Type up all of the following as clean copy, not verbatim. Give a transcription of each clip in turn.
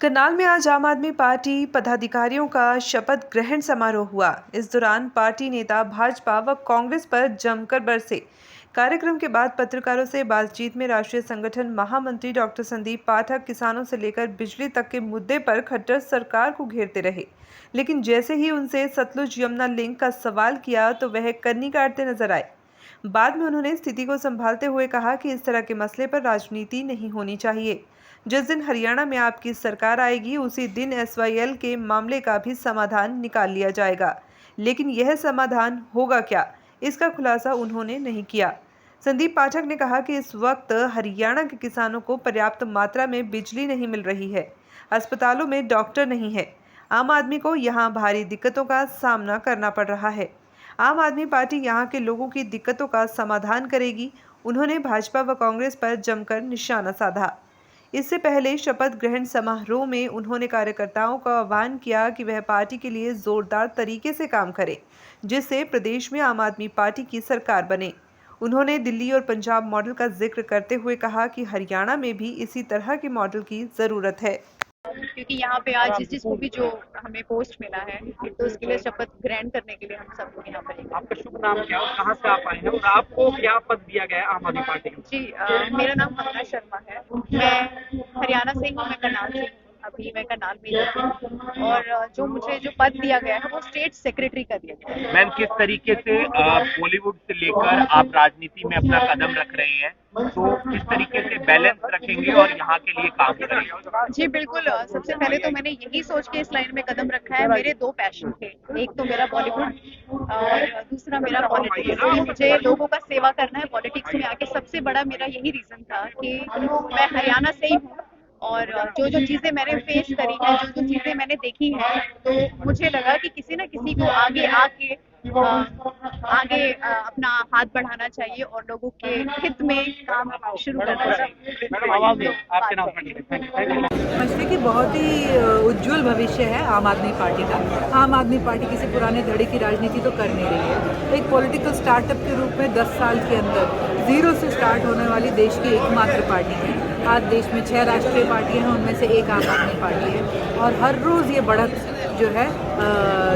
करनाल में आज आम आदमी पार्टी पदाधिकारियों का शपथ ग्रहण समारोह हुआ। इस दौरान पार्टी नेता भाजपा व कांग्रेस पर जमकर बरसे। कार्यक्रम के बाद पत्रकारों से बातचीत में राष्ट्रीय संगठन महामंत्री डॉक्टर संदीप पाठक किसानों से लेकर बिजली तक के मुद्दे पर खट्टर सरकार को घेरते रहे, लेकिन जैसे ही उनसे सतलुज यमुना लिंक का सवाल किया तो वह कन्नी काटते नजर आए। बाद में उन्होंने स्थिति को संभालते हुए कहा कि इस तरह के मसले पर राजनीति नहीं होनी चाहिए। जिस दिन हरियाणा में आपकी सरकार आएगी उसी दिन एसवाईएल के मामले का भी समाधान निकाल लिया जाएगा, लेकिन यह समाधान होगा क्या, इसका खुलासा उन्होंने नहीं किया। संदीप पाठक ने कहा कि इस वक्त हरियाणा के किसानों को पर्याप्त मात्रा में बिजली नहीं मिल रही है, अस्पतालों में डॉक्टर नहीं है, आम आदमी को यहाँ भारी दिक्कतों का सामना करना पड़ रहा है। आम आदमी पार्टी यहाँ के लोगों की दिक्कतों का समाधान करेगी। उन्होंने भाजपा व कांग्रेस पर जमकर निशाना साधा। इससे पहले शपथ ग्रहण समारोह में उन्होंने कार्यकर्ताओं का आह्वान किया कि वह पार्टी के लिए जोरदार तरीके से काम करें, जिससे प्रदेश में आम आदमी पार्टी की सरकार बने। उन्होंने दिल्ली और पंजाब मॉडल का जिक्र करते हुए कहा कि हरियाणा में भी इसी तरह के मॉडल की जरूरत है। क्योंकि यहाँ पे आज जिसको भी जो हमें पोस्ट मिला है तो उसके लिए शपथ ग्रहण करने के लिए हम सब लोग यहाँ पर हैं। आपका शुभ नाम क्या है, कहाँ से आप आए हैं और आपको क्या पद दिया गया है आम आदमी पार्टी में? जी, मेरा नाम वंदना शर्मा है। मैं हरियाणा से हूँ, मैं करनाल से हूँ। अभी मैं करनाल में ही हूँ और जो मुझे जो पद दिया गया है वो स्टेट सेक्रेटरी का दिया गया है। मैम, किस तरीके से बॉलीवुड से लेकर आप राजनीति में अपना कदम रख रहे हैं, तो किस तरीके से बैलेंस रखेंगे और यहाँ के लिए काम करेंगे? जी बिल्कुल, सबसे पहले तो मैंने यही सोच के इस लाइन में कदम रखा है। मेरे दो पैशन थे, एक तो मेरा बॉलीवुड और दूसरा मेरा पॉलिटिक्स। मुझे लोगों का सेवा करना है। पॉलिटिक्स में आके सबसे बड़ा मेरा यही रीजन था कि मैं हरियाणा से ही हूँ और जो जो चीज़ें मैंने फेस करी हैं, जो जो चीज़ें मैंने देखी हैं, तो मुझे लगा कि किसी न किसी को आगे आके अपना हाथ बढ़ाना चाहिए और लोगों के हित में काम शुरू करना चाहिए। आपके नाम समझते कि बहुत ही उज्जवल भविष्य है आम आदमी पार्टी का। आम आदमी पार्टी किसी पुराने धड़े की राजनीति तो कर नहीं रही है। एक पॉलिटिकल स्टार्टअप के रूप में 10 साल के अंदर जीरो से स्टार्ट होने वाली देश की एकमात्र पार्टी है। आज देश में 6 राष्ट्रीय पार्टियां हैं, उनमें से एक आम आदमी पार्टी है और हर रोज़ ये बढ़त जो है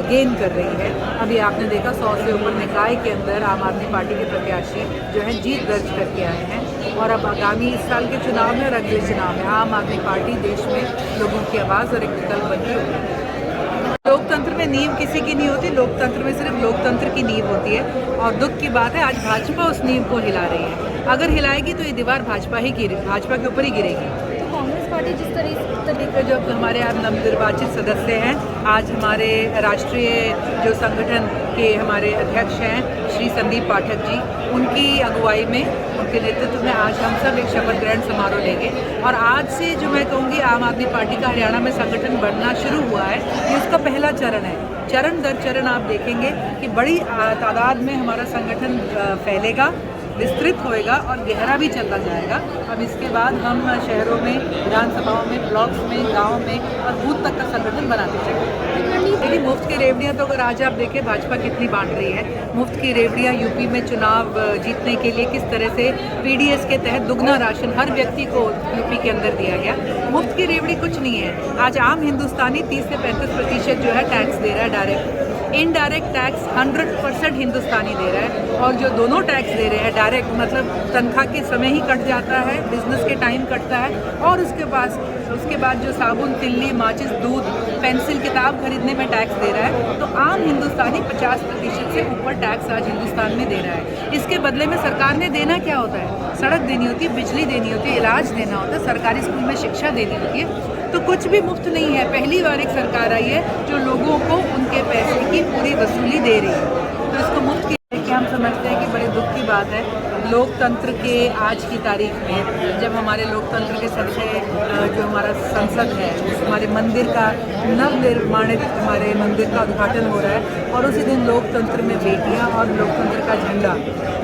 गेन कर रही है। अभी आपने देखा 100 से ऊपर निकाय के अंदर आम आदमी पार्टी के प्रत्याशी जो है जीत दर्ज करके आए हैं और अब आगामी इस साल के चुनाव में और अगले चुनाव में आम आदमी पार्टी देश में लोगों की आवाज़ और एक विकल्प बन के उभरी। लोकतंत्र में नींव किसी की नहीं होती, लोकतंत्र में सिर्फ लोकतंत्र की नींव होती है और दुख की बात है आज भाजपा उस नींव को हिला रही है। अगर हिलाएगी तो ये दीवार भाजपा के ऊपर ही गिरेगी। तो कांग्रेस पार्टी जिस तरीके जो हमारे आज नवनिर्वाचित सदस्य हैं, आज हमारे राष्ट्रीय जो संगठन के हमारे अध्यक्ष हैं श्री संदीप पाठक जी, उनकी अगुवाई में, उनके नेतृत्व में आज हम सब एक शपथ ग्रहण समारोह लेंगे और आज से जो मैं कहूँगी आम आदमी पार्टी का हरियाणा में संगठन बढ़ना शुरू हुआ है। ये उसका पहला चरण है। चरण दर चरण आप देखेंगे कि बड़ी तादाद में हमारा संगठन फैलेगा, विस्तृत होएगा और गहरा भी चलता जाएगा। अब इसके बाद हम शहरों में, विधानसभाओं में, ब्लॉक्स में, गाँव में और बूथ तक का संगठन बनाते जाएंगे। लेकिन मुफ्त की रेवड़ियाँ तो अगर आज आप देखें भाजपा कितनी बांट रही है। मुफ्त की रेवड़ियाँ यूपी में चुनाव जीतने के लिए किस तरह से पीडीएस के तहत दुगना राशन हर व्यक्ति को यूपी के अंदर दिया गया। मुफ्त की रेवड़ी कुछ नहीं है। आज आम हिंदुस्तानी 30 से 35% जो है टैक्स दे रहा है डायरेक्ट। इनडायरेक्ट टैक्स 100% हिंदुस्तानी दे रहा है और जो दोनों टैक्स दे रहे हैं डायरेक्ट मतलब तनख्वाह के समय ही कट जाता है, बिजनेस के टाइम कटता है और उसके बाद जो साबुन, तिल्ली, माचिस, दूध, पेंसिल, किताब खरीदने में टैक्स दे रहा है। तो आम हिंदुस्तानी 50% से ऊपर टैक्स आज हिंदुस्तान में दे रहा है। इसके बदले में सरकार ने देना क्या होता है? सड़क देनी होती है, बिजली देनी होती है, इलाज देना होता है, सरकारी स्कूल में शिक्षा देनी होती है। तो कुछ भी मुफ्त नहीं है। पहली बार एक सरकार आई है जो लोगों को उनके पैसे की पूरी वसूली दे रही है। तो इसको मुफ्त कि हम समझते हैं कि बड़े दुख की बात है लोकतंत्र के आज की तारीख में, जब हमारे लोकतंत्र के सबसे जो हमारा संसद है, हमारे मंदिर का नवनिर्माणित हमारे मंदिर का उद्घाटन हो रहा है और उसी दिन लोकतंत्र में बेटियां और लोकतंत्र का झंडा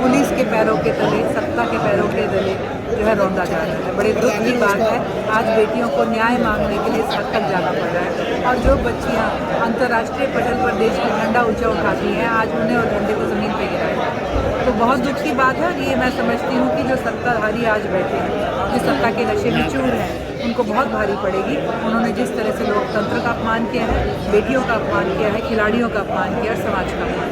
पुलिस के पैरों के तले, सत्ता के पैरों के तले जो है रौंदा जा रहा है। बड़े दुख की बात है। आज बेटियों को न्याय मांगने के लिए सड़क तक जाना पड़ रहा है और जो बच्चियां अंतर्राष्ट्रीय पटल पर देश का झंडा ऊंचा उठाती हैं आज उन्हें और झंडे को ज़मीन पर गिराया है। तो बहुत दुख की बात है और ये मैं समझती हूँ कि जो सत्ताधारी आज बैठे हैं, जो सत्ता के नशे में चूर हैं, उनको बहुत भारी पड़ेगी। उन्होंने जिस तरह से लोकतंत्र का अपमान किया है, बेटियों का अपमान किया है, खिलाड़ियों का अपमान किया है, समाज का अपमान।